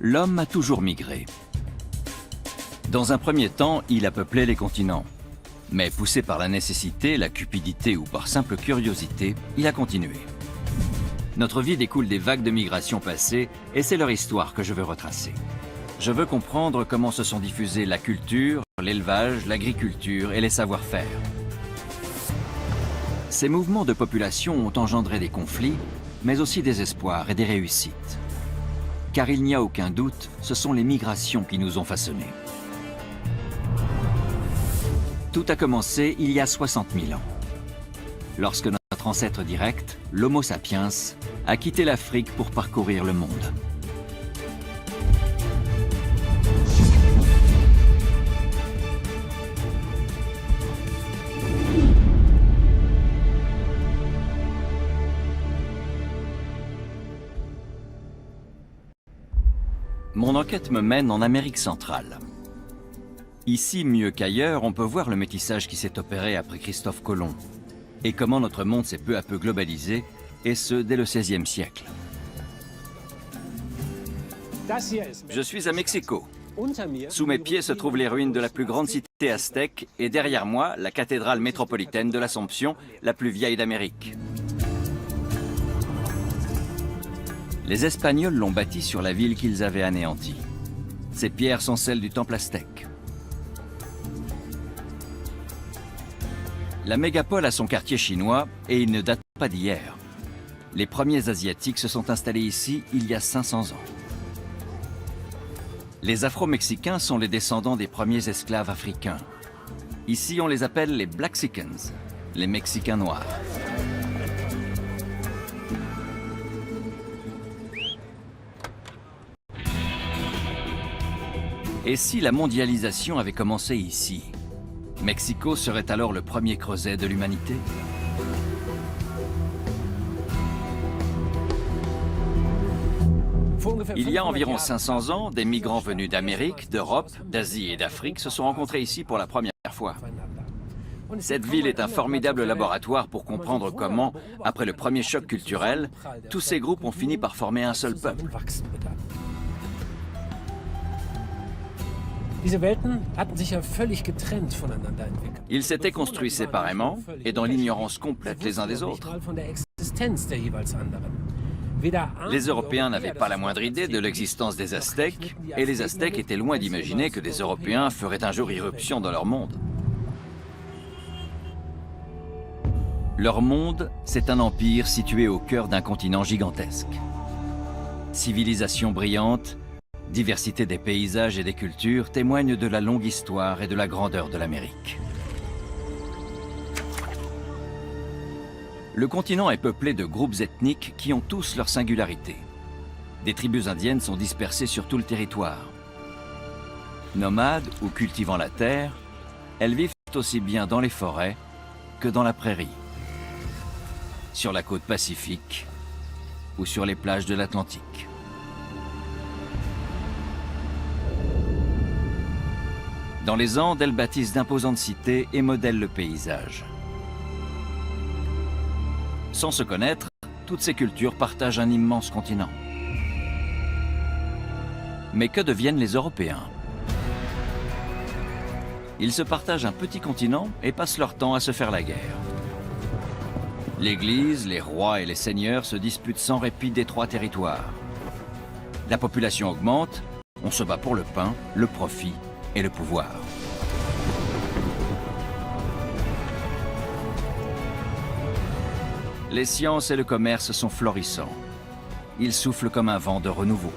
l'homme a toujours migré. Dans un premier temps, il a peuplé les continents. Mais poussé par la nécessité, la cupidité ou par simple curiosité, il a continué. Notre vie découle des vagues de migration passées et c'est leur histoire que je veux retracer. Je veux comprendre comment se sont diffusées la culture, l'élevage, l'agriculture et les savoir-faire. Ces mouvements de population ont engendré des conflits, mais aussi des espoirs et des réussites. Car il n'y a aucun doute, ce sont les migrations qui nous ont façonnés. Tout a commencé il y a 60 000 ans, lorsque notre ancêtre direct, l'Homo sapiens, a quitté l'Afrique pour parcourir le monde. Mon enquête me mène en Amérique centrale. Ici, mieux qu'ailleurs, on peut voir le métissage qui s'est opéré après Christophe Colomb et comment notre monde s'est peu à peu globalisé, et ce, dès le XVIe siècle. Je suis à Mexico. Sous mes pieds se trouvent les ruines de la plus grande cité aztèque et derrière moi, la cathédrale métropolitaine de l'Assomption, la plus vieille d'Amérique. Les Espagnols l'ont bâtie sur la ville qu'ils avaient anéantie. Ces pierres sont celles du temple aztèque. La mégapole a son quartier chinois et il ne date pas d'hier. Les premiers Asiatiques se sont installés ici il y a 500 ans. Les Afro-Mexicains sont les descendants des premiers esclaves africains. Ici, on les appelle les Blaxicans, les Mexicains noirs. Et si la mondialisation avait commencé ici? Mexico serait alors le premier creuset de l'humanité? Il y a environ 500 ans, des migrants venus d'Amérique, d'Europe, d'Asie et d'Afrique se sont rencontrés ici pour la première fois. Cette ville est un formidable laboratoire pour comprendre comment, après le premier choc culturel, tous ces groupes ont fini par former un seul peuple. Ils s'étaient construits séparément et dans l'ignorance complète les uns des autres. Les Européens n'avaient pas la moindre idée de l'existence des Aztèques, et les Aztèques étaient loin d'imaginer que des Européens feraient un jour irruption dans leur monde. Leur monde, c'est un empire situé au cœur d'un continent gigantesque. Civilisation brillante, diversité des paysages et des cultures témoignent de la longue histoire et de la grandeur de l'Amérique. Le continent est peuplé de groupes ethniques qui ont tous leur singularité. Des tribus indiennes sont dispersées sur tout le territoire. Nomades ou cultivant la terre, elles vivent aussi bien dans les forêts que dans la prairie, sur la côte pacifique ou sur les plages de l'Atlantique. Dans les Andes, elles bâtissent d'imposantes cités et modèlent le paysage. Sans se connaître, toutes ces cultures partagent un immense continent. Mais que deviennent les Européens? Ils se partagent un petit continent et passent leur temps à se faire la guerre. L'Église, les rois et les seigneurs se disputent sans répit d'étroits territoires. La population augmente, on se bat pour le pain, le profit et le pouvoir. Les sciences et le commerce sont florissants. Ils soufflent comme un vent de renouveau.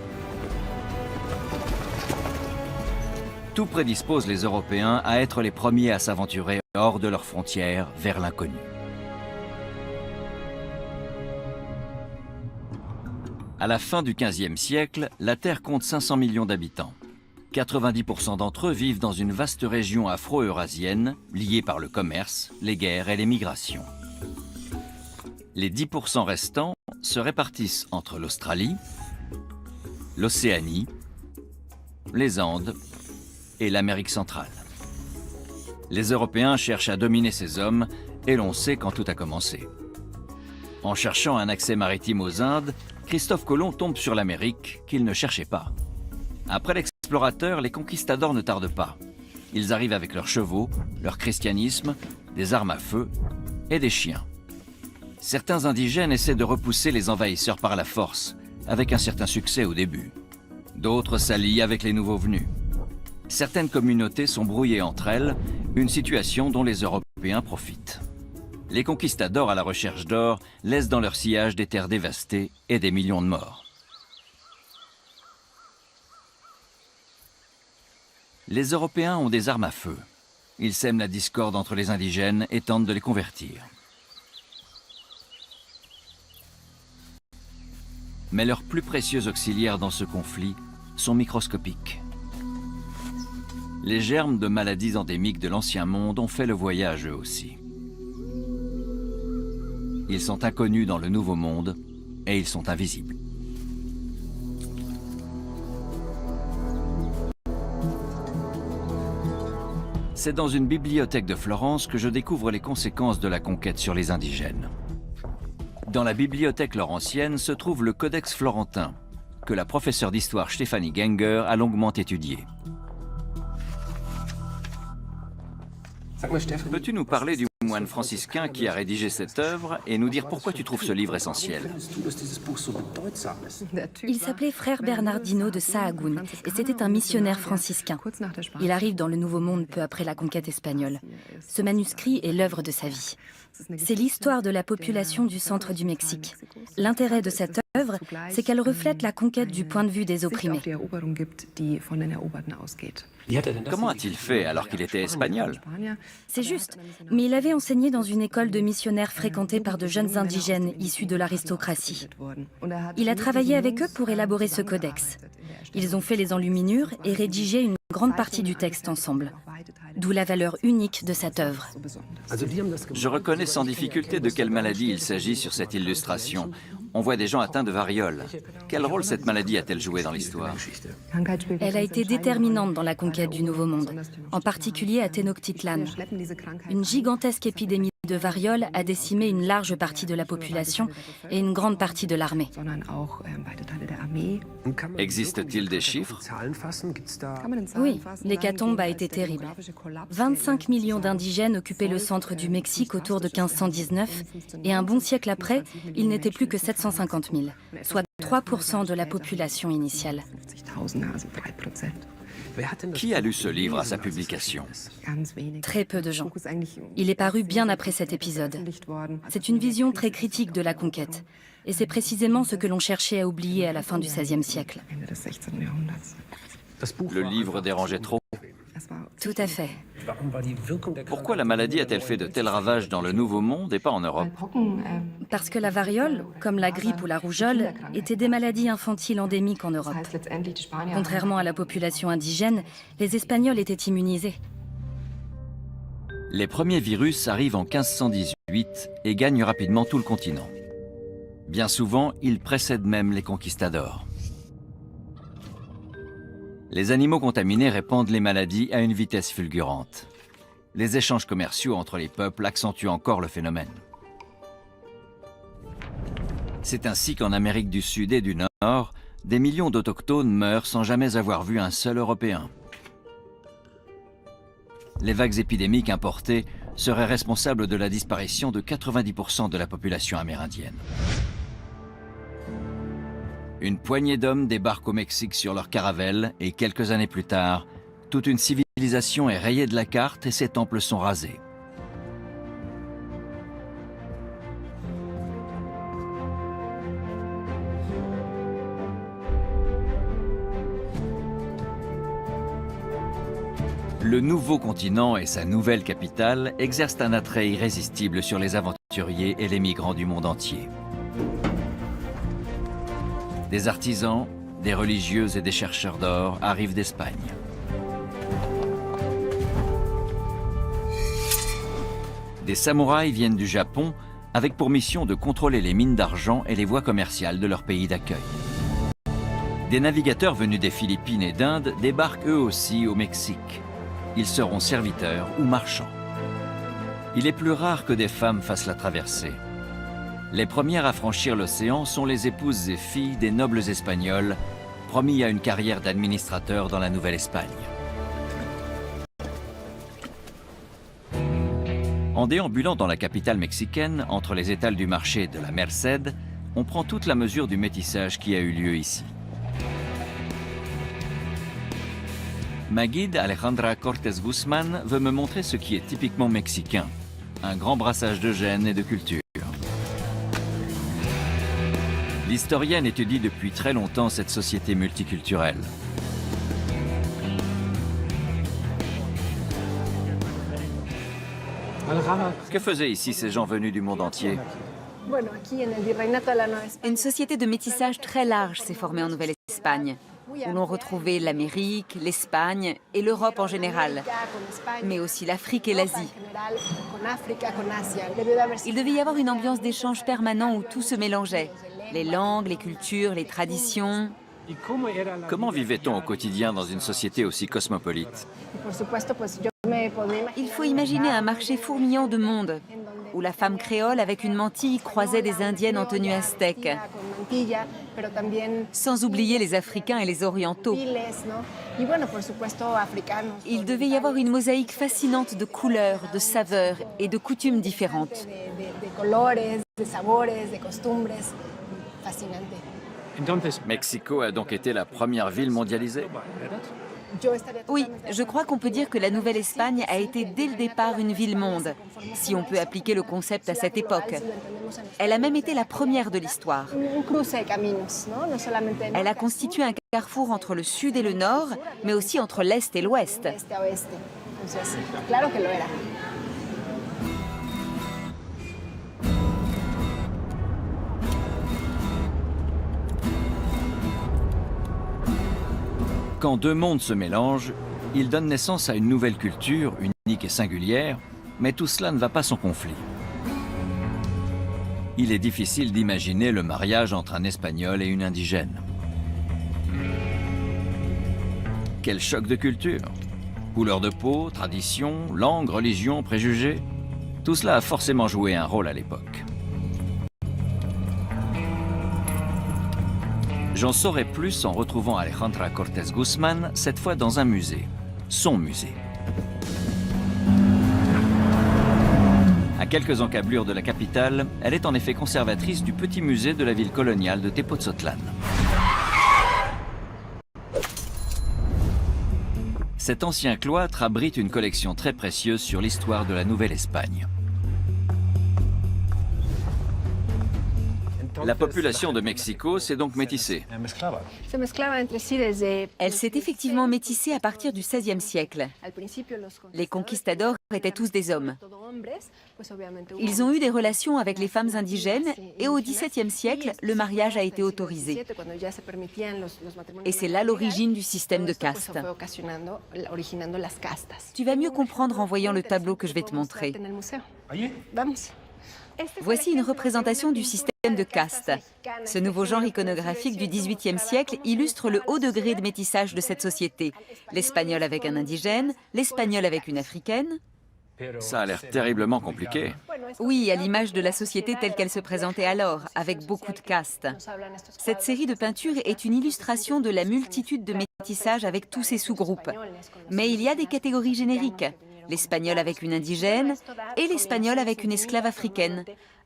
Tout prédispose les Européens à être les premiers à s'aventurer hors de leurs frontières vers l'inconnu. À la fin du XVe siècle, la Terre compte 500 millions d'habitants. 90% d'entre eux vivent dans une vaste région afro-eurasienne, liée par le commerce, les guerres et les migrations. Les 10% restants se répartissent entre l'Australie, l'Océanie, les Andes et l'Amérique centrale. Les Européens cherchent à dominer ces hommes et l'on sait quand tout a commencé. En cherchant un accès maritime aux Indes, Christophe Colomb tombe sur l'Amérique qu'il ne cherchait pas. Après l'explorateur, les conquistadors ne tardent pas. Ils arrivent avec leurs chevaux, leur christianisme, des armes à feu et des chiens. Certains indigènes essaient de repousser les envahisseurs par la force, avec un certain succès au début. D'autres s'allient avec les nouveaux venus. Certaines communautés sont brouillées entre elles, une situation dont les Européens profitent. Les conquistadors à la recherche d'or laissent dans leur sillage des terres dévastées et des millions de morts. Les Européens ont des armes à feu. Ils sèment la discorde entre les indigènes et tentent de les convertir. Mais leurs plus précieux auxiliaires dans ce conflit sont microscopiques. Les germes de maladies endémiques de l'Ancien Monde ont fait le voyage eux aussi. Ils sont inconnus dans le Nouveau Monde et ils sont invisibles. C'est dans une bibliothèque de Florence que je découvre les conséquences de la conquête sur les indigènes. Dans la bibliothèque laurentienne se trouve le Codex florentin, que la professeure d'histoire Stéphanie Genger a longuement étudié. Peux-tu nous parler du moine franciscain qui a rédigé cette œuvre et nous dire pourquoi tu trouves ce livre essentiel? Il s'appelait Frère Bernardino de Sahagún et c'était un missionnaire franciscain. Il arrive dans le Nouveau Monde peu après la conquête espagnole. Ce manuscrit est l'œuvre de sa vie. C'est l'histoire de la population du centre du Mexique. L'intérêt de cette œuvre, c'est qu'elle reflète la conquête du point de vue des opprimés. Comment a-t-il fait alors qu'il était espagnol? C'est juste, mais il avait enseigné dans une école de missionnaires fréquentée par de jeunes indigènes issus de l'aristocratie. Il a travaillé avec eux pour élaborer ce codex. Ils ont fait les enluminures et rédigé une grande partie du texte ensemble. D'où la valeur unique de cette œuvre. Je reconnais sans difficulté de quelle maladie il s'agit sur cette illustration. On voit des gens atteints de variole. Quel rôle cette maladie a-t-elle joué dans l'histoire? Elle a été déterminante dans la conquête du Nouveau Monde, en particulier à Tenochtitlan. Une gigantesque épidémie de variole a décimé une large partie de la population et une grande partie de l'armée. Existe-t-il des chiffres? Oui, l'hécatombe a été terrible. 25 millions d'indigènes occupaient le centre du Mexique autour de 1519 et un bon siècle après, il n'était plus que 750 000, soit 3% de la population initiale. Qui a lu ce livre à sa publication? Très peu de gens. Il est paru bien après cet épisode. C'est une vision très critique de la conquête. Et c'est précisément ce que l'on cherchait à oublier à la fin du XVIe siècle. Le livre dérangeait trop? Tout à fait. Pourquoi la maladie a-t-elle fait de tels ravages dans le Nouveau Monde et pas en Europe? Parce que la variole, comme la grippe ou la rougeole, étaient des maladies infantiles endémiques en Europe. Contrairement à la population indigène, les Espagnols étaient immunisés. Les premiers virus arrivent en 1518 et gagnent rapidement tout le continent. Bien souvent, ils précèdent même les conquistadors. Les animaux contaminés répandent les maladies à une vitesse fulgurante. Les échanges commerciaux entre les peuples accentuent encore le phénomène. C'est ainsi qu'en Amérique du Sud et du Nord, des millions d'autochtones meurent sans jamais avoir vu un seul Européen. Les vagues épidémiques importées seraient responsables de la disparition de 90% de la population amérindienne. Une poignée d'hommes débarquent au Mexique sur leur caravelle et quelques années plus tard, toute une civilisation est rayée de la carte et ses temples sont rasés. Le nouveau continent et sa nouvelle capitale exercent un attrait irrésistible sur les aventuriers et les migrants du monde entier. Des artisans, des religieux et des chercheurs d'or arrivent d'Espagne. Des samouraïs viennent du Japon avec pour mission de contrôler les mines d'argent et les voies commerciales de leur pays d'accueil. Des navigateurs venus des Philippines et d'Inde débarquent eux aussi au Mexique. Ils seront serviteurs ou marchands. Il est plus rare que des femmes fassent la traversée. Les premières à franchir l'océan sont les épouses et filles des nobles espagnols, promis à une carrière d'administrateur dans la Nouvelle-Espagne. En déambulant dans la capitale mexicaine, entre les étals du marché de la Merced, on prend toute la mesure du métissage qui a eu lieu ici. Ma guide, Alejandra Cortés Guzmán, veut me montrer ce qui est typiquement mexicain, un grand brassage de gènes et de cultures. L'historienne étudie depuis très longtemps cette société multiculturelle. Que faisaient ici ces gens venus du monde entier? Une société de métissage très large s'est formée en Nouvelle-Espagne, où l'on retrouvait l'Amérique, l'Espagne et l'Europe en général, mais aussi l'Afrique et l'Asie. Il devait y avoir une ambiance d'échange permanent où tout se mélangeait. Les langues, les cultures, les traditions. Comment vivait-on au quotidien dans une société aussi cosmopolite? Il faut imaginer un marché fourmillant de monde, où la femme créole avec une mantille croisait des indiennes en tenue aztèque, sans oublier les Africains et les Orientaux. Il devait y avoir une mosaïque fascinante de couleurs, de saveurs et de coutumes différentes. Mexico a donc été la première ville mondialisée? Oui, je crois qu'on peut dire que la Nouvelle-Espagne a été dès le départ une ville-monde, si on peut appliquer le concept à cette époque. Elle a même été la première de l'histoire. Elle a constitué un carrefour entre le sud et le nord, mais aussi entre l'est et l'ouest. Quand deux mondes se mélangent, ils donnent naissance à une nouvelle culture, unique et singulière, mais tout cela ne va pas sans conflit. Il est difficile d'imaginer le mariage entre un Espagnol et une indigène. Quel choc de culture! Couleur de peau, tradition, langue, religion, préjugés, tout cela a forcément joué un rôle à l'époque. J'en saurai plus en retrouvant Alejandra Cortés Guzmán, cette fois dans un musée, son musée. À quelques encablures de la capitale, elle est en effet conservatrice du petit musée de la ville coloniale de Tepoztlán. Cet ancien cloître abrite une collection très précieuse sur l'histoire de la Nouvelle-Espagne. La population de Mexico s'est donc métissée. Elle s'est effectivement métissée à partir du XVIe siècle. Les conquistadors étaient tous des hommes. Ils ont eu des relations avec les femmes indigènes et au XVIIe siècle, le mariage a été autorisé. Et c'est là l'origine du système de caste. Tu vas mieux comprendre en voyant le tableau que je vais te montrer. Voici une représentation du système de caste. Ce nouveau genre iconographique du XVIIIe siècle illustre le haut degré de métissage de cette société. L'espagnol avec un indigène, l'espagnol avec une africaine. Ça a l'air terriblement compliqué. Oui, à l'image de la société telle qu'elle se présentait alors, avec beaucoup de castes. Cette série de peintures est une illustration de la multitude de métissages avec tous ces sous-groupes. Mais il y a des catégories génériques. L'espagnol avec une indigène et l'espagnol avec une esclave africaine.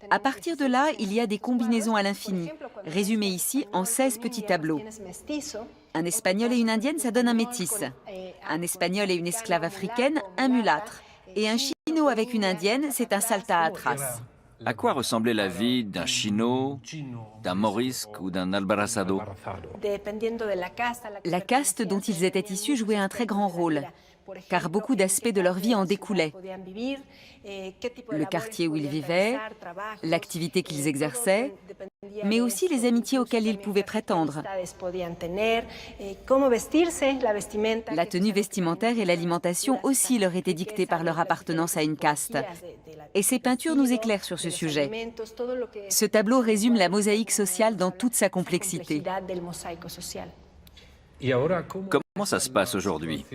À partir de là, il y a des combinaisons à l'infini, résumées ici en 16 petits tableaux. Un espagnol et une indienne, ça donne un métis. Un espagnol et une esclave africaine, un mulâtre. Et un chino avec une indienne, c'est un salta atrás. À quoi ressemblait la vie d'un chino, d'un morisque ou d'un albarazado? La caste dont ils étaient issus jouait un très grand rôle, car beaucoup d'aspects de leur vie en découlaient. Le quartier où ils vivaient, l'activité qu'ils exerçaient, mais aussi les amitiés auxquelles ils pouvaient prétendre. La tenue vestimentaire et l'alimentation aussi leur étaient dictées par leur appartenance à une caste. Et ces peintures nous éclairent sur ce sujet. Ce tableau résume la mosaïque sociale dans toute sa complexité. Comment ça se passe aujourd'hui?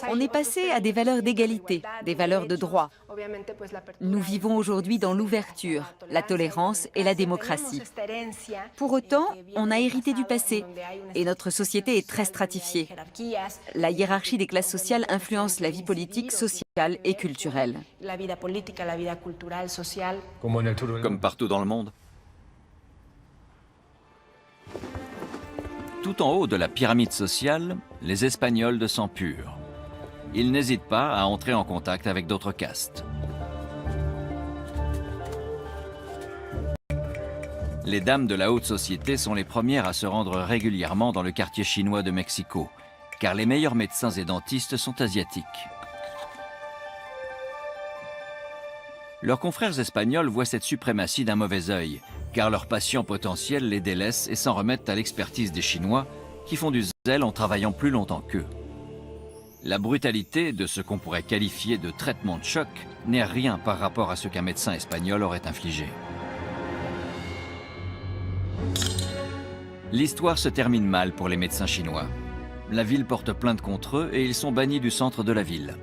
On est passé à des valeurs d'égalité, des valeurs de droit. Nous vivons aujourd'hui dans l'ouverture, la tolérance et la démocratie. Pour autant, on a hérité du passé et notre société est très stratifiée. La hiérarchie des classes sociales influence la vie politique, sociale et culturelle. Comme partout dans le monde. Tout en haut de la pyramide sociale, les Espagnols de sang pur. Ils n'hésitent pas à entrer en contact avec d'autres castes. Les dames de la haute société sont les premières à se rendre régulièrement dans le quartier chinois de Mexico, car les meilleurs médecins et dentistes sont asiatiques. Leurs confrères espagnols voient cette suprématie d'un mauvais œil, car leurs patients potentiels les délaissent et s'en remettent à l'expertise des Chinois, qui font du zèle en travaillant plus longtemps qu'eux. La brutalité de ce qu'on pourrait qualifier de traitement de choc n'est rien par rapport à ce qu'un médecin espagnol aurait infligé. L'histoire se termine mal pour les médecins chinois. La ville porte plainte contre eux et ils sont bannis du centre de la ville.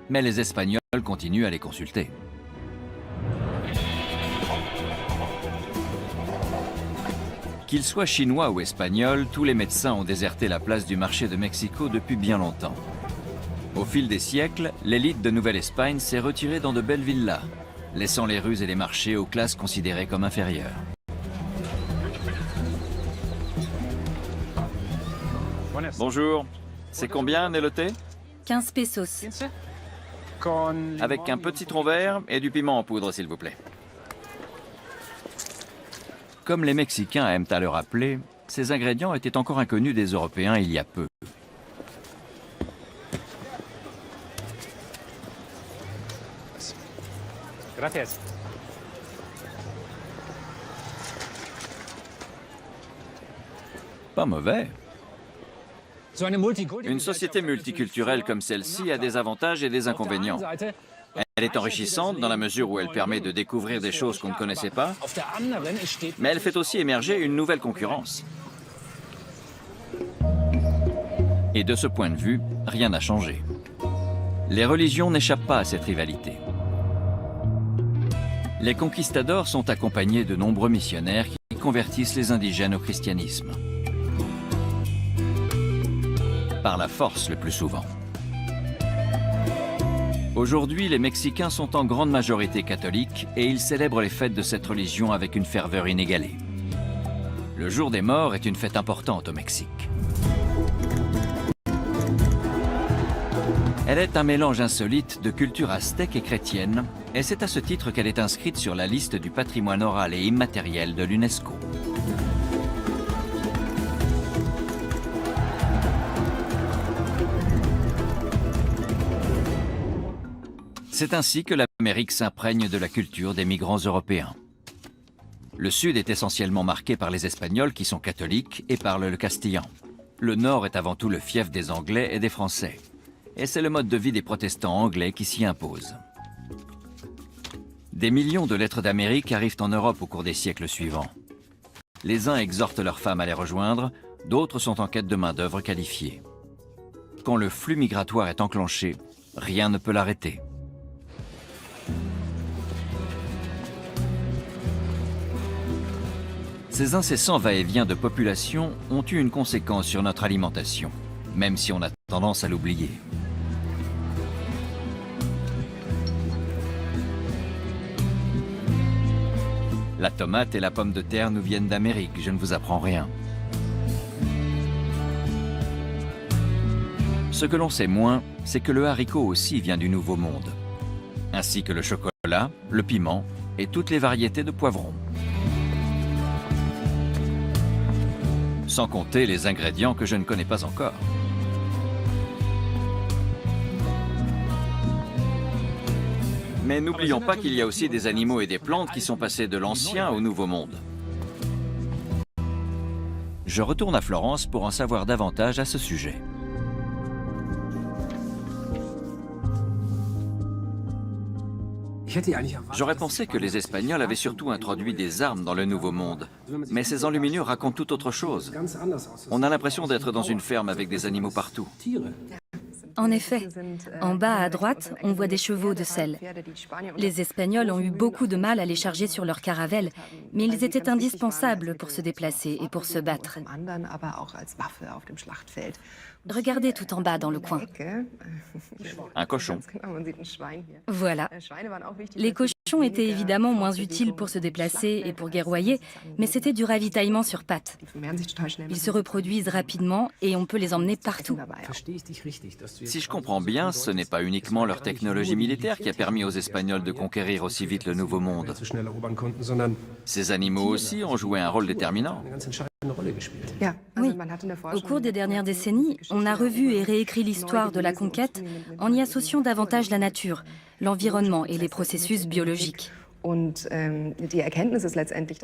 Mais les Espagnols continuent à les consulter. Qu'ils soient chinois ou espagnols, tous les médecins ont déserté la place du marché de Mexico depuis bien longtemps. Au fil des siècles, l'élite de Nouvelle-Espagne s'est retirée dans de belles villas, laissant les rues et les marchés aux classes considérées comme inférieures. Bonjour, c'est combien un éloté? 15 pesos. Avec un petit citron vert et du piment en poudre, s'il vous plaît. Comme les Mexicains aiment à le rappeler, ces ingrédients étaient encore inconnus des Européens il y a peu. Gracias. Pas mauvais. Une société multiculturelle comme celle-ci a des avantages et des inconvénients. Elle est enrichissante dans la mesure où elle permet de découvrir des choses qu'on ne connaissait pas, mais elle fait aussi émerger une nouvelle concurrence. Et de ce point de vue, rien n'a changé. Les religions n'échappent pas à cette rivalité. Les conquistadors sont accompagnés de nombreux missionnaires qui convertissent les indigènes au christianisme. Par la force le plus souvent. Aujourd'hui, les Mexicains sont en grande majorité catholiques et ils célèbrent les fêtes de cette religion avec une ferveur inégalée. Le jour des morts est une fête importante au Mexique. Elle est un mélange insolite de culture aztèque et chrétienne, et c'est à ce titre qu'elle est inscrite sur la liste du patrimoine oral et immatériel de l'UNESCO. C'est ainsi que l'Amérique s'imprègne de la culture des migrants européens. Le Sud est essentiellement marqué par les Espagnols qui sont catholiques et parlent le castillan. Le Nord est avant tout le fief des Anglais et des Français. Et c'est le mode de vie des protestants anglais qui s'y impose. Des millions de lettres d'Amérique arrivent en Europe au cours des siècles suivants. Les uns exhortent leurs femmes à les rejoindre, d'autres sont en quête de main-d'œuvre qualifiée. Quand le flux migratoire est enclenché, rien ne peut l'arrêter. Ces incessants va-et-vient de population ont eu une conséquence sur notre alimentation, même si on a tendance à l'oublier. La tomate et la pomme de terre nous viennent d'Amérique, je ne vous apprends rien. Ce que l'on sait moins, c'est que le haricot aussi vient du Nouveau Monde, ainsi que le chocolat, le piment et toutes les variétés de poivrons. Sans compter les ingrédients que je ne connais pas encore. Mais n'oublions pas qu'il y a aussi des animaux et des plantes qui sont passés de l'Ancien au Nouveau Monde. Je retourne à Florence pour en savoir davantage à ce sujet. J'aurais pensé que les Espagnols avaient surtout introduit des armes dans le Nouveau Monde. Mais ces enluminures racontent tout autre chose. On a l'impression d'être dans une ferme avec des animaux partout. En effet, en bas à droite, on voit des chevaux de selle. Les Espagnols ont eu beaucoup de mal à les charger sur leurs caravelles, mais ils étaient indispensables pour se déplacer et pour se battre. Regardez tout en bas dans le coin. Un cochon. Voilà. Les cochons étaient évidemment moins utiles pour se déplacer et pour guerroyer, mais c'était du ravitaillement sur pattes. Ils se reproduisent rapidement et on peut les emmener partout. Si je comprends bien, ce n'est pas uniquement leur technologie militaire qui a permis aux Espagnols de conquérir aussi vite le Nouveau Monde. Ces animaux aussi ont joué un rôle déterminant. Oui. Au cours des dernières décennies, on a revu et réécrit l'histoire de la conquête en y associant davantage la nature, l'environnement et les processus biologiques. On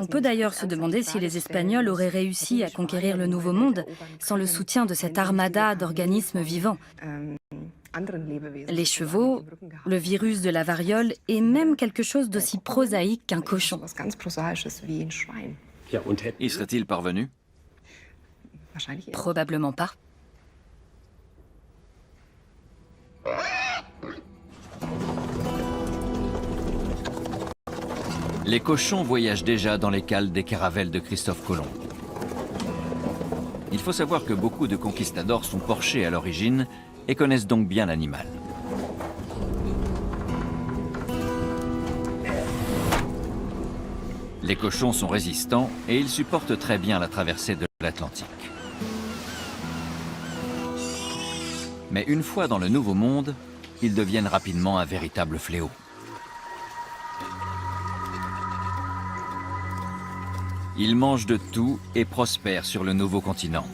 peut d'ailleurs se demander si les Espagnols auraient réussi à conquérir le Nouveau Monde sans le soutien de cette armada d'organismes vivants. Les chevaux, le virus de la variole et même quelque chose d'aussi prosaïque qu'un cochon. Y serait-il parvenu? Probablement pas. Les cochons voyagent déjà dans les cales des caravelles de Christophe Colomb. Il faut savoir que beaucoup de conquistadors sont porchés à l'origine et connaissent donc bien l'animal. Les cochons sont résistants et ils supportent très bien la traversée de l'Atlantique. Mais une fois dans le Nouveau Monde, ils deviennent rapidement un véritable fléau. Ils mangent de tout et prospèrent sur le nouveau continent.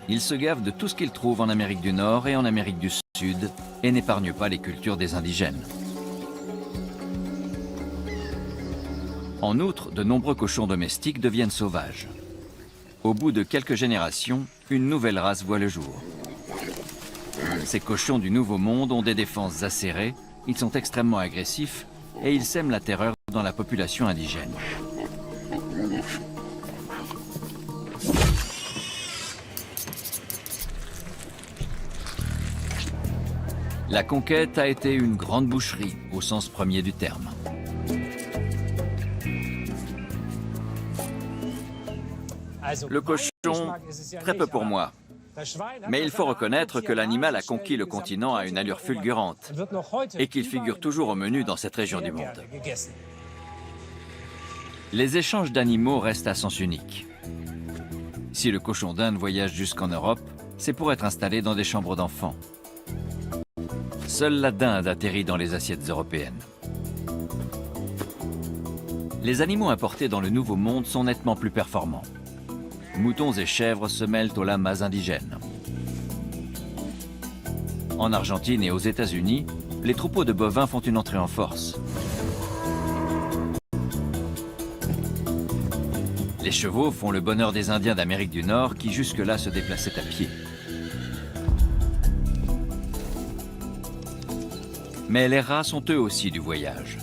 Ils se gavent de tout ce qu'ils trouvent en Amérique du Nord et en Amérique du Sud et n'épargnent pas les cultures des indigènes. En outre, de nombreux cochons domestiques deviennent sauvages. Au bout de quelques générations, une nouvelle race voit le jour. Ces cochons du Nouveau Monde ont des défenses acérées, ils sont extrêmement agressifs et ils sèment la terreur dans la population indigène. La conquête a été une grande boucherie, au sens premier du terme. Le cochon, très peu pour moi. Mais il faut reconnaître que l'animal a conquis le continent à une allure fulgurante et qu'il figure toujours au menu dans cette région du monde. Les échanges d'animaux restent à sens unique. Si le cochon d'Inde voyage jusqu'en Europe, c'est pour être installé dans des chambres d'enfants. Seule la dinde atterrit dans les assiettes européennes. Les animaux importés dans le Nouveau Monde sont nettement plus performants. Moutons et chèvres se mêlent aux lamas indigènes. En Argentine et aux États-Unis, les troupeaux de bovins font une entrée en force. Les chevaux font le bonheur des Indiens d'Amérique du Nord qui jusque-là se déplaçaient à pied. Mais les rats sont eux aussi du voyage.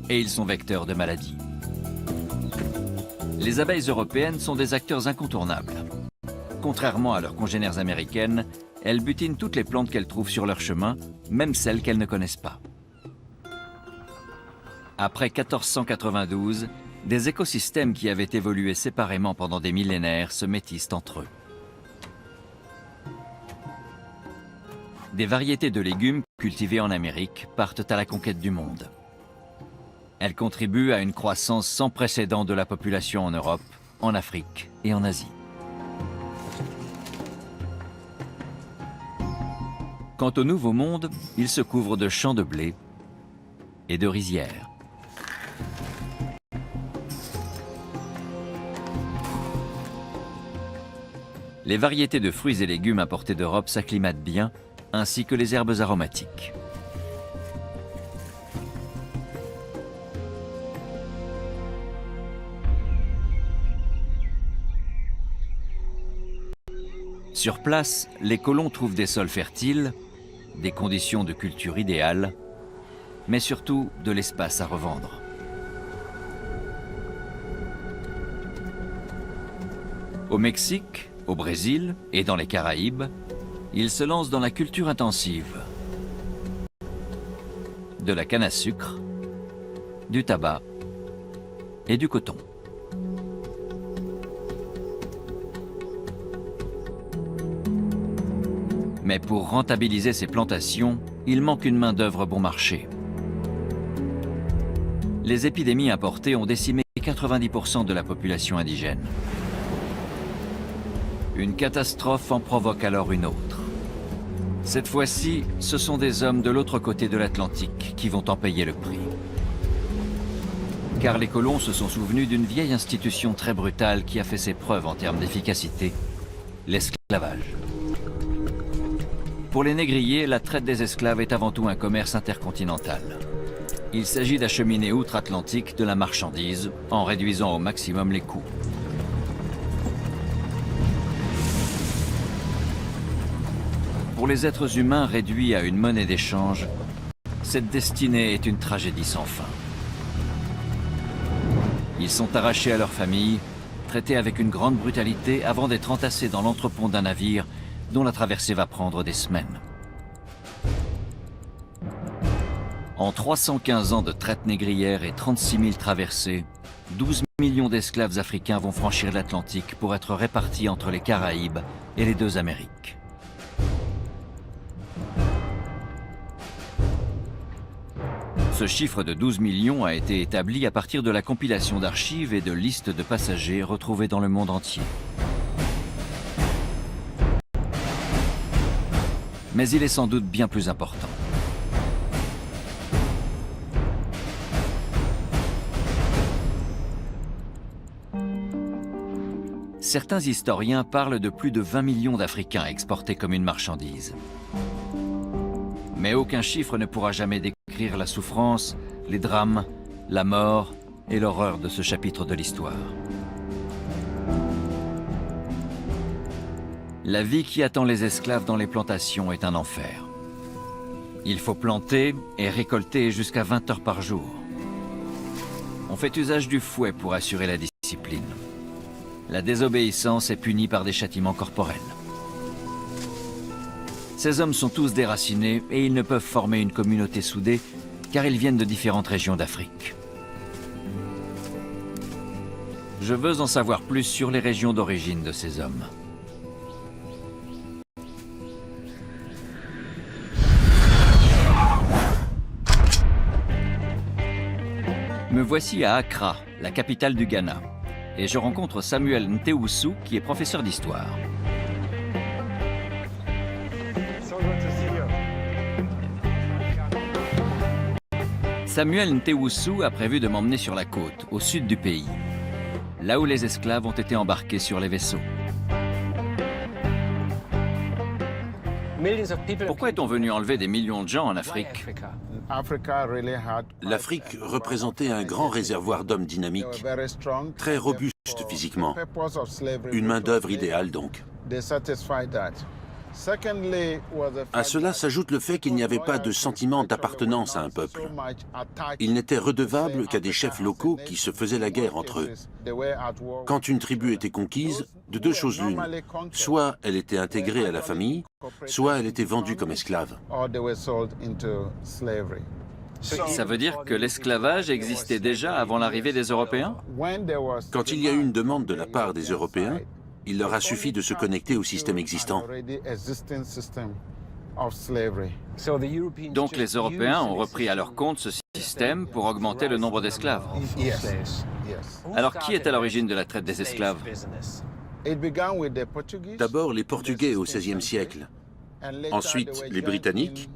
Et ils sont vecteurs de maladies. Les abeilles européennes sont des acteurs incontournables. Contrairement à leurs congénères américaines, elles butinent toutes les plantes qu'elles trouvent sur leur chemin, même celles qu'elles ne connaissent pas. Après 1492, des écosystèmes qui avaient évolué séparément pendant des millénaires se métissent entre eux. Des variétés de légumes cultivées en Amérique partent à la conquête du monde. Elles contribuent à une croissance sans précédent de la population en Europe, en Afrique et en Asie. Quant au Nouveau Monde, il se couvre de champs de blé et de rizières. Les variétés de fruits et légumes importés d'Europe s'acclimatent bien, ainsi que les herbes aromatiques. Sur place, les colons trouvent des sols fertiles, des conditions de culture idéales, mais surtout de l'espace à revendre. Au Mexique, au Brésil et dans les Caraïbes, Il se lance dans la culture intensive. De la canne à sucre, du tabac et du coton. Mais pour rentabiliser ces plantations, il manque une main-d'œuvre bon marché. Les épidémies importées ont décimé 90% de la population indigène. Une catastrophe en provoque alors une autre. Cette fois-ci, ce sont des hommes de l'autre côté de l'Atlantique qui vont en payer le prix. Car les colons se sont souvenus d'une vieille institution très brutale qui a fait ses preuves en termes d'efficacité, l'esclavage. Pour les négriers, la traite des esclaves est avant tout un commerce intercontinental. Il s'agit d'acheminer outre-Atlantique de la marchandise en réduisant au maximum les coûts. Pour les êtres humains réduits à une monnaie d'échange, cette destinée est une tragédie sans fin. Ils sont arrachés à leur famille, traités avec une grande brutalité avant d'être entassés dans l'entrepont d'un navire dont la traversée va prendre des semaines. En 315 ans de traite négrière et 36 000 traversées, 12 millions d'esclaves africains vont franchir l'Atlantique pour être répartis entre les Caraïbes et les deux Amériques. Ce chiffre de 12 millions a été établi à partir de la compilation d'archives et de listes de passagers retrouvés dans le monde entier. Mais il est sans doute bien plus important. Certains historiens parlent de plus de 20 millions d'Africains exportés comme une marchandise. Mais aucun chiffre ne pourra jamais décrire la souffrance, les drames, la mort et l'horreur de ce chapitre de l'histoire. La vie qui attend les esclaves dans les plantations est un enfer. Il faut planter et récolter jusqu'à 20 heures par jour. On fait usage du fouet pour assurer la discipline. La désobéissance est punie par des châtiments corporels. Ces hommes sont tous déracinés et ils ne peuvent former une communauté soudée car ils viennent de différentes régions d'Afrique. Je veux en savoir plus sur les régions d'origine de ces hommes. Me voici à Accra, la capitale du Ghana, et je rencontre Samuel Ntewusu qui est professeur d'histoire. Samuel Ntewusu a prévu de m'emmener sur la côte, au sud du pays, là où les esclaves ont été embarqués sur les vaisseaux. Pourquoi est-on venu enlever des millions de gens en Afrique? L'Afrique représentait un grand réservoir d'hommes dynamiques, très robustes physiquement. Une main-d'œuvre idéale donc. À cela s'ajoute le fait qu'il n'y avait pas de sentiment d'appartenance à un peuple. Ils n'étaient redevables qu'à des chefs locaux qui se faisaient la guerre entre eux. Quand une tribu était conquise, de deux choses l'une. Soit elle était intégrée à la famille, soit elle était vendue comme esclave. Ça veut dire que l'esclavage existait déjà avant l'arrivée des Européens? Quand il y a eu une demande de la part des Européens, il leur a suffi de se connecter au système existant. Donc les Européens ont repris à leur compte ce système pour augmenter le nombre d'esclaves. Alors qui est à l'origine de la traite des esclaves? D'abord les Portugais au XVIe siècle, ensuite les Britanniques,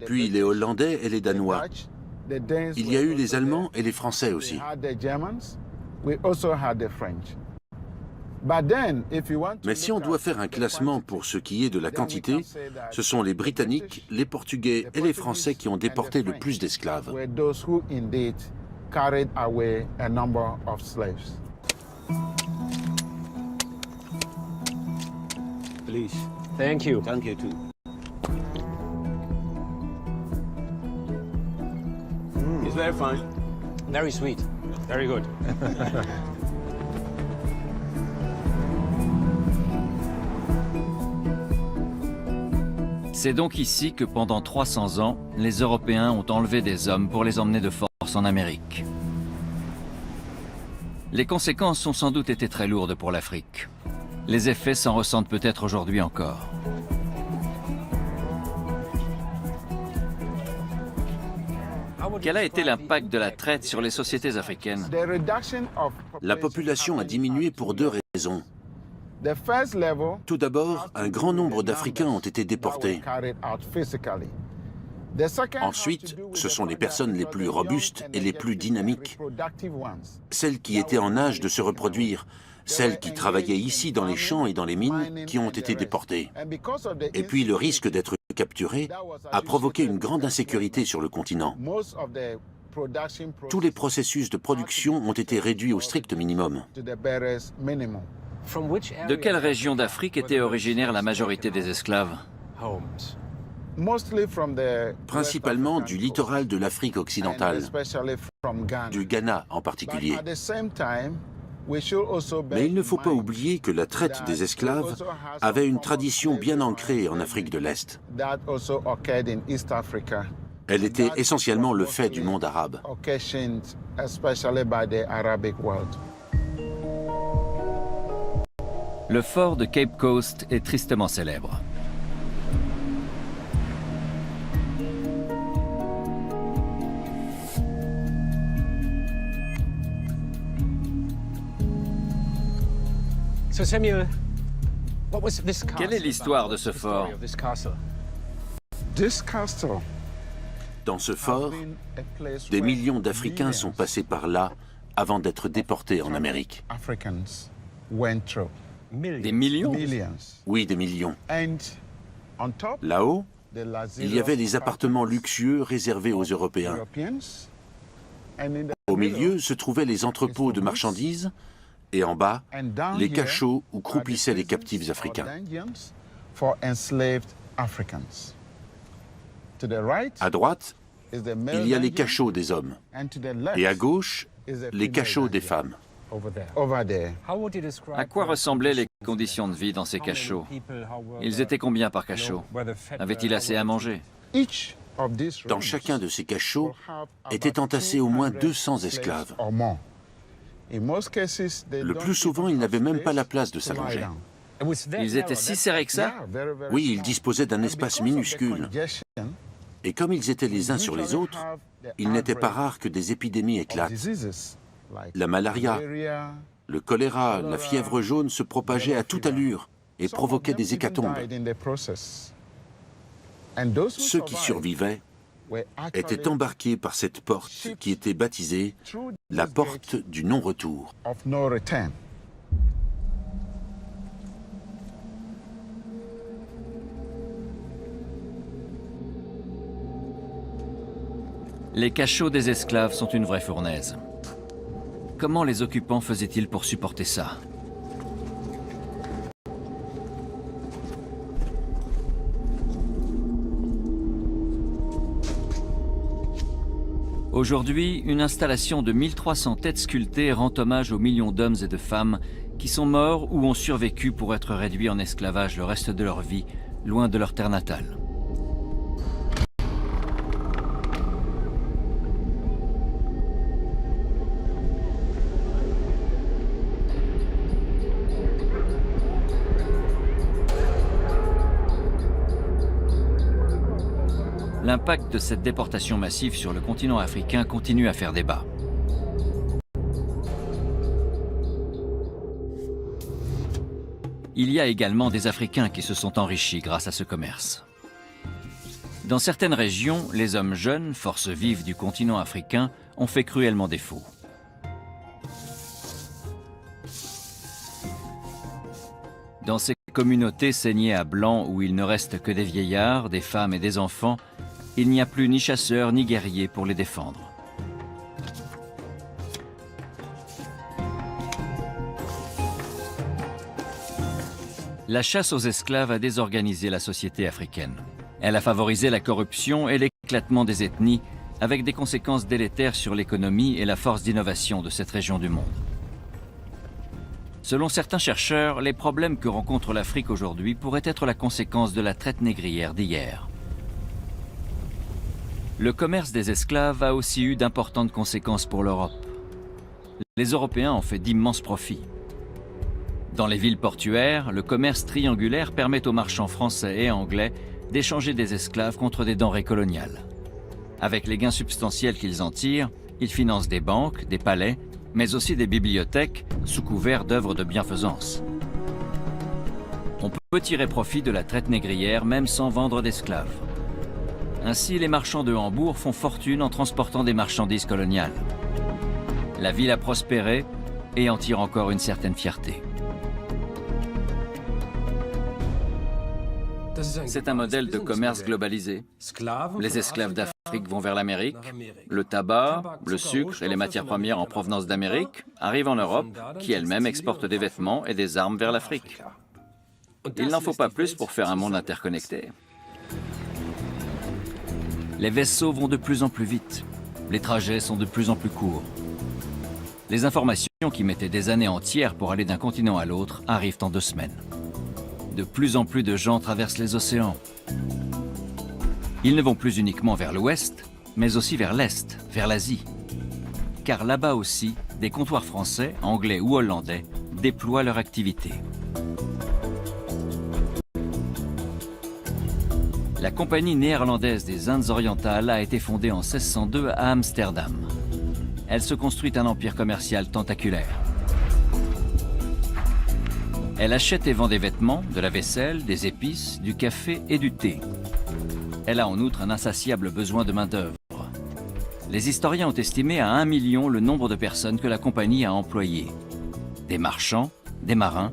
puis les Hollandais et les Danois. Il y a eu les Allemands et les Français aussi. Mais si on doit faire un classement pour ce qui est de la quantité, ce sont les Britanniques, les Portugais et les Français qui ont déporté le plus d'esclaves. Please. Thank you. Thank you too. It's very fine. Very sweet. Very good. C'est donc ici que pendant 300 ans, les Européens ont enlevé des hommes pour les emmener de force en Amérique. Les conséquences ont sans doute été très lourdes pour l'Afrique. Les effets s'en ressentent peut-être aujourd'hui encore. Quel a été l'impact de la traite sur les sociétés africaines? La population a diminué pour deux raisons. Tout d'abord, un grand nombre d'Africains ont été déportés. Ensuite, ce sont les personnes les plus robustes et les plus dynamiques, celles qui étaient en âge de se reproduire, celles qui travaillaient ici dans les champs et dans les mines, qui ont été déportées. Et puis le risque d'être capturé a provoqué une grande insécurité sur le continent. Tous les processus de production ont été réduits au strict minimum. De quelle région d'Afrique était originaire la majorité des esclaves? Principalement du littoral de l'Afrique occidentale, du Ghana en particulier. Mais il ne faut pas oublier que la traite des esclaves avait une tradition bien ancrée en Afrique de l'Est. Elle était essentiellement le fait du monde arabe. Le fort de Cape Coast est tristement célèbre. Quelle est l'histoire de ce fort? Dans ce fort, des millions d'Africains sont passés par là avant d'être déportés en Amérique. Des millions? Oui, des millions. Là-haut, il y avait les appartements luxueux réservés aux Européens. Au milieu se trouvaient les entrepôts de marchandises et en bas, les cachots où croupissaient les captifs africains. À droite, il y a les cachots des hommes et à gauche, les cachots des femmes. À quoi ressemblaient les conditions de vie dans ces cachots? Ils étaient combien par cachot? Avaient-ils assez à manger? Dans chacun de ces cachots étaient entassés au moins 200 esclaves. Le plus souvent, ils n'avaient même pas la place de s'allonger. Ils étaient si serrés que ça? Oui, ils disposaient d'un espace minuscule. Et comme ils étaient les uns sur les autres, il n'était pas rare que des épidémies éclatent. La malaria, le choléra, la fièvre jaune se propageaient à toute allure et provoquaient des hécatombes. Ceux qui survivaient étaient embarqués par cette porte qui était baptisée la porte du non-retour. Les cachots des esclaves sont une vraie fournaise. Comment les occupants faisaient-ils pour supporter ça? Aujourd'hui, une installation de 1300 têtes sculptées rend hommage aux millions d'hommes et de femmes qui sont morts ou ont survécu pour être réduits en esclavage le reste de leur vie, loin de leur terre natale. L'impact de cette déportation massive sur le continent africain continue à faire débat. Il y a également des Africains qui se sont enrichis grâce à ce commerce. Dans certaines régions, les hommes jeunes, forces vives du continent africain, ont fait cruellement défaut. Dans ces communautés saignées à blanc où il ne reste que des vieillards, des femmes et des enfants, il n'y a plus ni chasseurs ni guerriers pour les défendre. La chasse aux esclaves a désorganisé la société africaine. Elle a favorisé la corruption et l'éclatement des ethnies, avec des conséquences délétères sur l'économie et la force d'innovation de cette région du monde. Selon certains chercheurs, les problèmes que rencontre l'Afrique aujourd'hui pourraient être la conséquence de la traite négrière d'hier. Le commerce des esclaves a aussi eu d'importantes conséquences pour l'Europe. Les Européens ont fait d'immenses profits. Dans les villes portuaires, le commerce triangulaire permet aux marchands français et anglais d'échanger des esclaves contre des denrées coloniales. Avec les gains substantiels qu'ils en tirent, ils financent des banques, des palais, mais aussi des bibliothèques sous couvert d'œuvres de bienfaisance. On peut tirer profit de la traite négrière même sans vendre d'esclaves. Ainsi, les marchands de Hambourg font fortune en transportant des marchandises coloniales. La ville a prospéré et en tire encore une certaine fierté. C'est un modèle de commerce globalisé. Les esclaves d'Afrique vont vers l'Amérique. Le tabac, le sucre et les matières premières en provenance d'Amérique arrivent en Europe, qui elle-même exporte des vêtements et des armes vers l'Afrique. Il n'en faut pas plus pour faire un monde interconnecté. Les vaisseaux vont de plus en plus vite. Les trajets sont de plus en plus courts. Les informations qui mettaient des années entières pour aller d'un continent à l'autre arrivent en 2 semaines. De plus en plus de gens traversent les océans. Ils ne vont plus uniquement vers l'ouest, mais aussi vers l'est, vers l'Asie. Car là-bas aussi, des comptoirs français, anglais ou hollandais déploient leur activité. La Compagnie néerlandaise des Indes orientales a été fondée en 1602 à Amsterdam. Elle se construit un empire commercial tentaculaire. Elle achète et vend des vêtements, de la vaisselle, des épices, du café et du thé. Elle a en outre un insatiable besoin de main-d'œuvre. Les historiens ont estimé à 1 million le nombre de personnes que la compagnie a employées. Des marchands, des marins,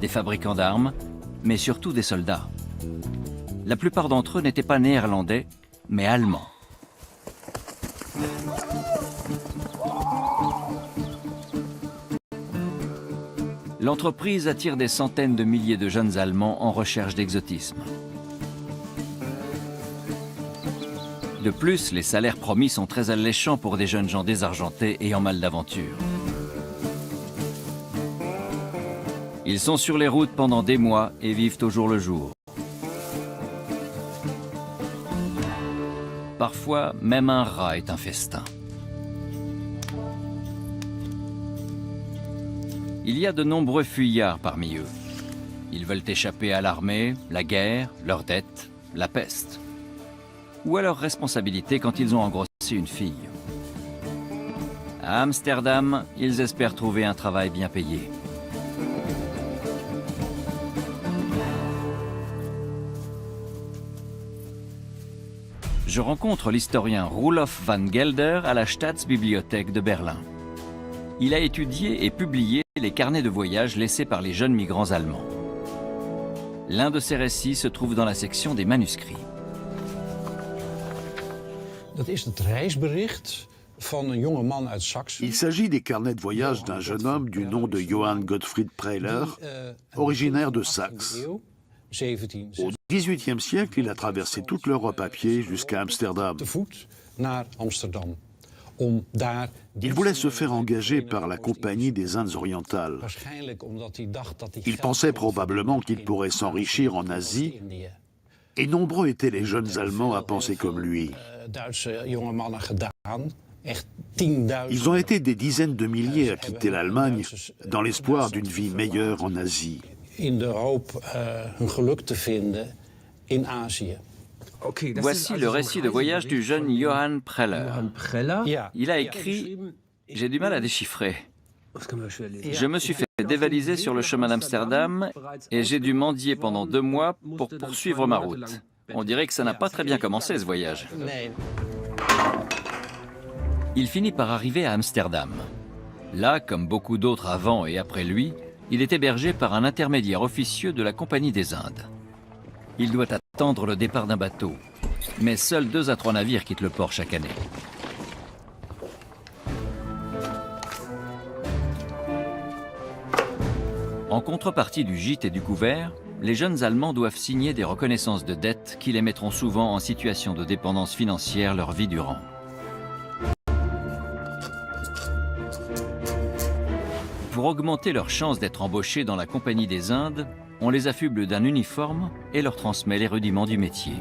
des fabricants d'armes, mais surtout des soldats. La plupart d'entre eux n'étaient pas néerlandais, mais allemands. L'entreprise attire des centaines de milliers de jeunes Allemands en recherche d'exotisme. De plus, les salaires promis sont très alléchants pour des jeunes gens désargentés et en mal d'aventure. Ils sont sur les routes pendant des mois et vivent au jour le jour. Parfois, même un rat est un festin. Il y a de nombreux fuyards parmi eux. Ils veulent échapper à l'armée, la guerre, leurs dettes, la peste. Ou à leurs responsabilités quand ils ont engrossé une fille. À Amsterdam, ils espèrent trouver un travail bien payé. Je rencontre l'historien Roelof van Gelder à la Staatsbibliothek de Berlin. Il a étudié et publié les carnets de voyage laissés par les jeunes migrants allemands. L'un de ces récits se trouve dans la section des manuscrits. Il s'agit des carnets de voyage d'un jeune homme du nom de Johann Gottfried Prehler, originaire de Saxe. Au XVIIIe siècle, il a traversé toute l'Europe à pied jusqu'à Amsterdam. Il voulait se faire engager par la Compagnie des Indes orientales. Il pensait probablement qu'il pourrait s'enrichir en Asie, et nombreux étaient les jeunes Allemands à penser comme lui. Ils ont été des dizaines de milliers à quitter l'Allemagne dans l'espoir d'une vie meilleure en Asie. Voici le récit de voyage du jeune Johann Prehler. Il a écrit « J'ai du mal à déchiffrer. Je me suis fait dévaliser sur le chemin d'Amsterdam et j'ai dû mendier pendant 2 mois pour poursuivre ma route. On dirait que ça n'a pas très bien commencé ce voyage. » Il finit par arriver à Amsterdam. Là, comme beaucoup d'autres avant et après lui, il est hébergé par un intermédiaire officieux de la Compagnie des Indes. Il doit attendre le départ d'un bateau, mais seuls 2 à 3 navires quittent le port chaque année. En contrepartie du gîte et du couvert, les jeunes Allemands doivent signer des reconnaissances de dettes qui les mettront souvent en situation de dépendance financière leur vie durant. Pour augmenter leurs chances d'être embauchés dans la Compagnie des Indes, on les affuble d'un uniforme et leur transmet les rudiments du métier.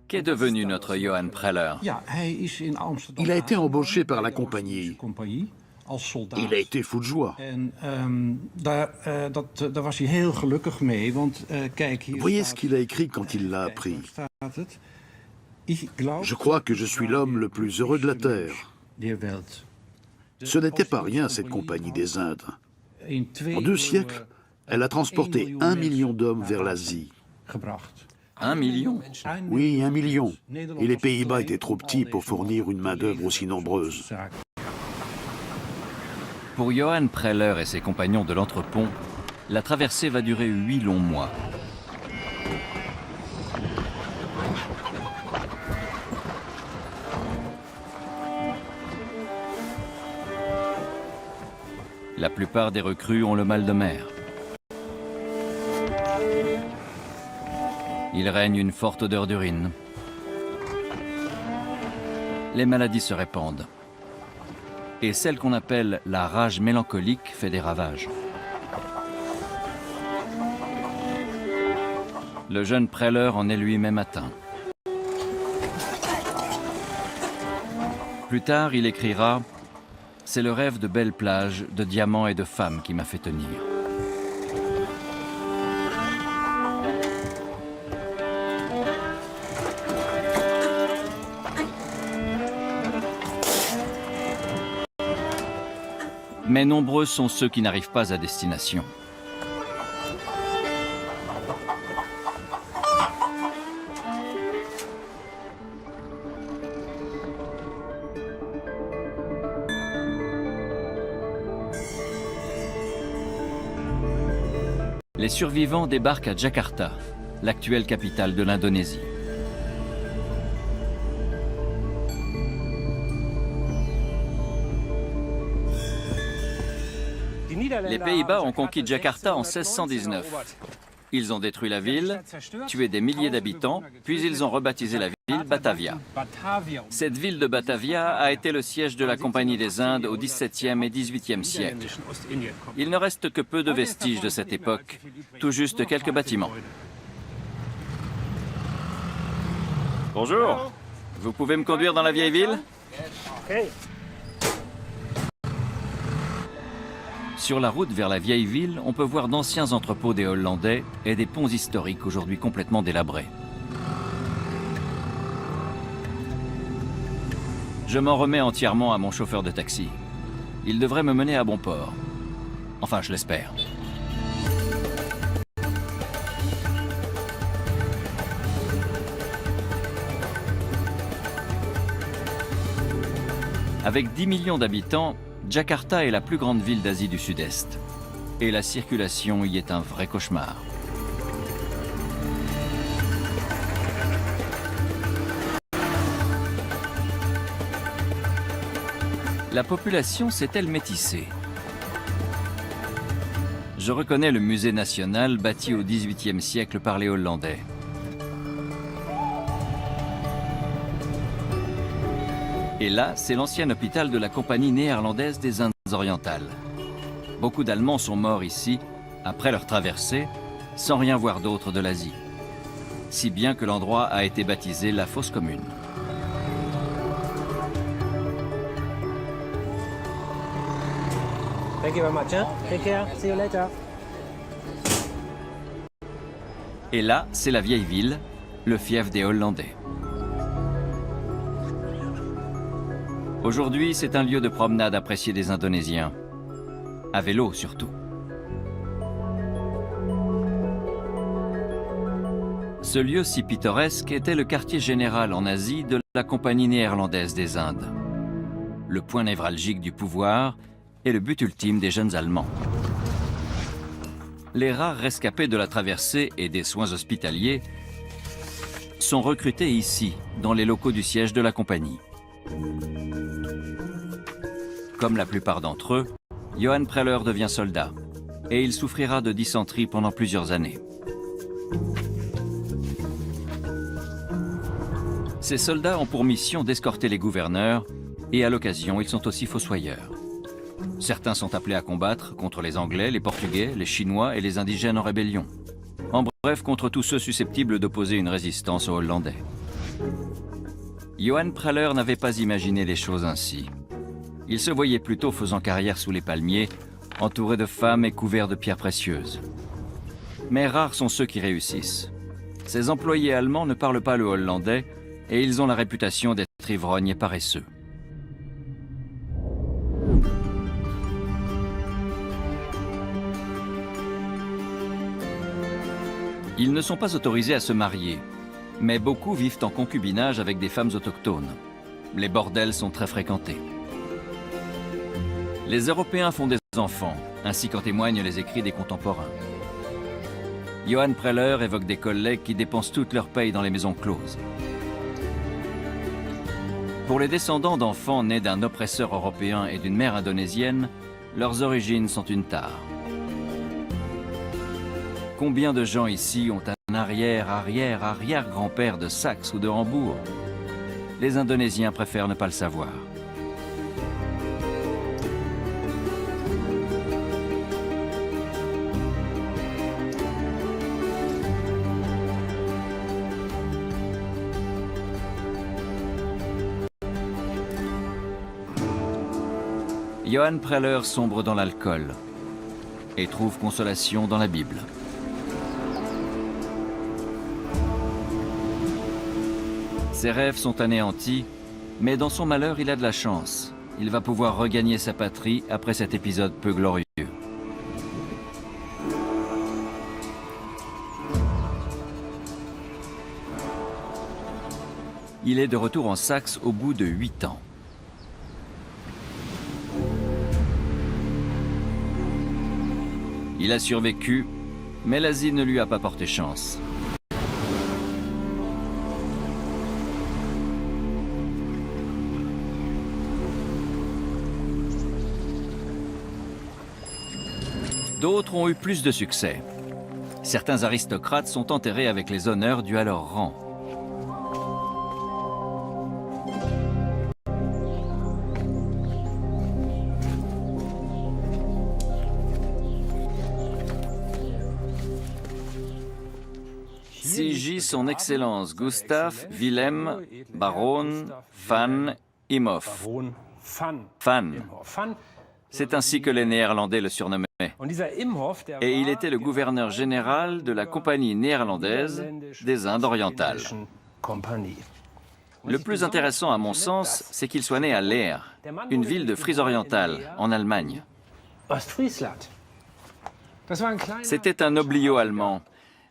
Qu'est devenu notre Johan Preller? Il a été embauché par la compagnie. Il a été fou de joie. Voyez ce qu'il a écrit quand il l'a appris. Je crois que je suis l'homme le plus heureux de la Terre. Ce n'était pas rien, cette Compagnie des Indes. En 2 siècles, elle a transporté 1 million d'hommes vers l'Asie. 1 million? Oui, 1 million. Et les Pays-Bas étaient trop petits pour fournir une main-d'œuvre aussi nombreuse. Pour Johan Preller et ses compagnons de l'entrepont, la traversée va durer 8 longs mois. La plupart des recrues ont le mal de mer. Il règne une forte odeur d'urine. Les maladies se répandent. Et celle qu'on appelle la rage mélancolique fait des ravages. Le jeune Preller en est lui-même atteint. Plus tard, il écrira « C'est le rêve de belles plages, de diamants et de femmes qui m'a fait tenir ». Mais nombreux sont ceux qui n'arrivent pas à destination. Les survivants débarquent à Jakarta, l'actuelle capitale de l'Indonésie. Les Pays-Bas ont conquis Jakarta en 1619. Ils ont détruit la ville, tué des milliers d'habitants, puis ils ont rebaptisé la ville Batavia. Cette ville de Batavia a été le siège de la Compagnie des Indes au XVIIe et XVIIIe siècle. Il ne reste que peu de vestiges de cette époque, tout juste quelques bâtiments. Bonjour, vous pouvez me conduire dans la vieille ville ? Sur la route vers la vieille ville, on peut voir d'anciens entrepôts des Hollandais et des ponts historiques aujourd'hui complètement délabrés. Je m'en remets entièrement à mon chauffeur de taxi. Il devrait me mener à bon port. Enfin, je l'espère. Avec 10 millions d'habitants, Jakarta est la plus grande ville d'Asie du Sud-Est. Et la circulation y est un vrai cauchemar. La population s'est-elle métissée? Je reconnais le musée national bâti au XVIIIe siècle par les Hollandais. Et là, c'est l'ancien hôpital de la Compagnie néerlandaise des Indes orientales. Beaucoup d'Allemands sont morts ici, après leur traversée, sans rien voir d'autre de l'Asie. Si bien que l'endroit a été baptisé la Fosse Commune. Thank you very much. Take care. See you later. Et là, c'est la vieille ville, le fief des Hollandais. Aujourd'hui, c'est un lieu de promenade apprécié des Indonésiens. À vélo, surtout. Ce lieu si pittoresque était le quartier général en Asie de la Compagnie néerlandaise des Indes. Le point névralgique du pouvoir et le but ultime des jeunes Allemands. Les rares rescapés de la traversée et des soins hospitaliers sont recrutés ici, dans les locaux du siège de la compagnie. Comme la plupart d'entre eux, Johan Preller devient soldat et il souffrira de dysenterie pendant plusieurs années. Ces soldats ont pour mission d'escorter les gouverneurs et à l'occasion, ils sont aussi fossoyeurs. Certains sont appelés à combattre contre les Anglais, les Portugais, les Chinois et les indigènes en rébellion. En bref, contre tous ceux susceptibles d'opposer une résistance aux Hollandais. Johan Preller n'avait pas imaginé les choses ainsi. Il se voyait plutôt faisant carrière sous les palmiers, entouré de femmes et couvert de pierres précieuses. Mais rares sont ceux qui réussissent. Ces employés allemands ne parlent pas le hollandais et ils ont la réputation d'être ivrognes et paresseux. Ils ne sont pas autorisés à se marier, mais beaucoup vivent en concubinage avec des femmes autochtones. Les bordels sont très fréquentés. Les Européens font des enfants, ainsi qu'en témoignent les écrits des contemporains. Johan Preller évoque des collègues qui dépensent toute leur paye dans les maisons closes. Pour les descendants d'enfants nés d'un oppresseur européen et d'une mère indonésienne, leurs origines sont une tare. Combien de gens ici ont un arrière-arrière-arrière-grand-père de Saxe ou de Hambourg? Les Indonésiens préfèrent ne pas le savoir. Johan Preller sombre dans l'alcool et trouve consolation dans la Bible. Ses rêves sont anéantis, mais dans son malheur, il a de la chance. Il va pouvoir regagner sa patrie après cet épisode peu glorieux. Il est de retour en Saxe au bout de 8 ans. Il a survécu, mais l'Asie ne lui a pas porté chance. D'autres ont eu plus de succès. Certains aristocrates sont enterrés avec les honneurs dus à leur rang. S'y son Excellence Gustav Wilhelm Baron van Imhoff. Van. C'est ainsi que les Néerlandais le surnommaient. Et il était le gouverneur général de la Compagnie néerlandaise des Indes orientales. Le plus intéressant à mon sens, c'est qu'il soit né à Leer, une ville de Frise orientale, en Allemagne. C'était un oblio allemand.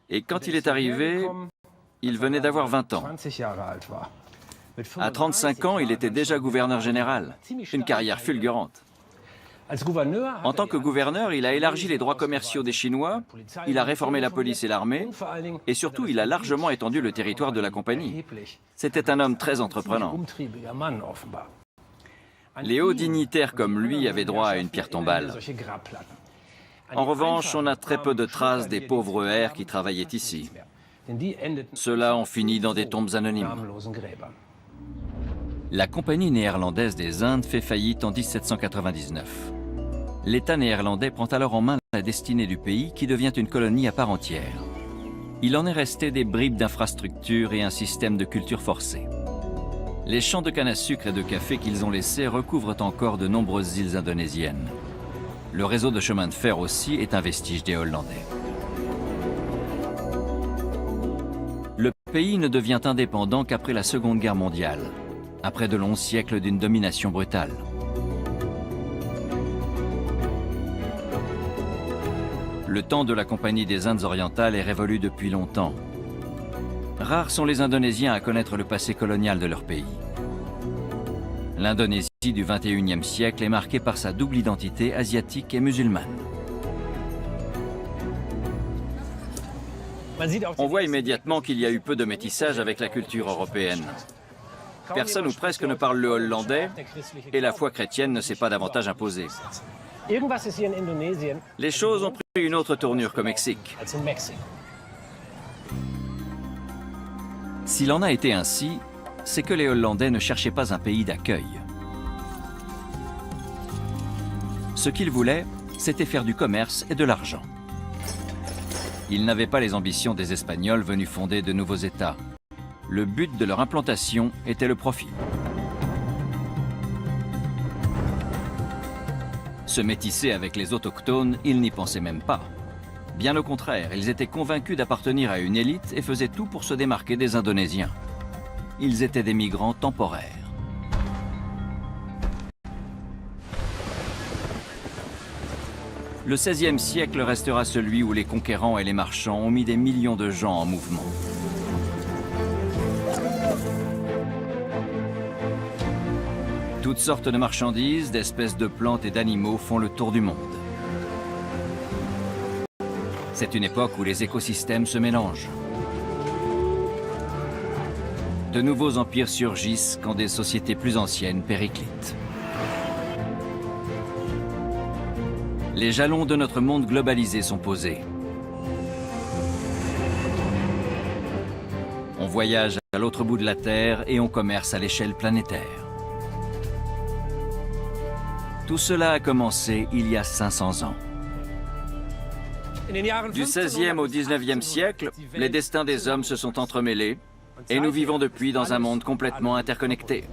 Et quand il est arrivé, il venait d'avoir 20 ans. À 35 ans, il était déjà gouverneur général. Une carrière fulgurante. En tant que gouverneur, il a élargi les droits commerciaux des Chinois, il a réformé la police et l'armée, et surtout, il a largement étendu le territoire de la compagnie. C'était un homme très entreprenant. Les hauts dignitaires comme lui avaient droit à une pierre tombale. En revanche, on a très peu de traces des pauvres hères qui travaillaient ici. Ceux-là ont fini dans des tombes anonymes. La Compagnie néerlandaise des Indes fait faillite en 1799. L'État néerlandais prend alors en main la destinée du pays qui devient une colonie à part entière. Il en est resté des bribes d'infrastructures et un système de culture forcée. Les champs de canne à sucre et de café qu'ils ont laissés recouvrent encore de nombreuses îles indonésiennes. Le réseau de chemin de fer aussi est un vestige des Hollandais. Le pays ne devient indépendant qu'après la Seconde Guerre mondiale, après de longs siècles d'une domination brutale. Le temps de la Compagnie des Indes orientales est révolu depuis longtemps. Rares sont les Indonésiens à connaître le passé colonial de leur pays. L'Indonésie du XXIe siècle est marquée par sa double identité asiatique et musulmane. On voit immédiatement qu'il y a eu peu de métissage avec la culture européenne. Personne ou presque ne parle le hollandais et la foi chrétienne ne s'est pas davantage imposée. Irgendwas ist hier in Indonesien Les choses ont pris une autre tournure qu'au Mexique. als in Mexiko. S'il en a été ainsi, c'est que les Hollandais ne cherchaient pas un pays d'accueil. Ce qu'ils voulaient, c'était faire du commerce et de l'argent. Ils n'avaient pas les ambitions des Espagnols venus fonder de nouveaux États. Le but de leur implantation était le profit. Se métisser avec les autochtones, ils n'y pensaient même pas. Bien au contraire, ils étaient convaincus d'appartenir à une élite et faisaient tout pour se démarquer des Indonésiens. Ils étaient des migrants temporaires. Le XVIe siècle restera celui où les conquérants et les marchands ont mis des millions de gens en mouvement. Toutes sortes de marchandises, d'espèces de plantes et d'animaux font le tour du monde. C'est une époque où les écosystèmes se mélangent. De nouveaux empires surgissent quand des sociétés plus anciennes périclitent. Les jalons de notre monde globalisé sont posés. On voyage à l'autre bout de la Terre et on commerce à l'échelle planétaire. Tout cela a commencé il y a 500 ans. Du XVIe au XIXe siècle, les destins des hommes se sont entremêlés et nous vivons depuis dans un monde complètement interconnecté.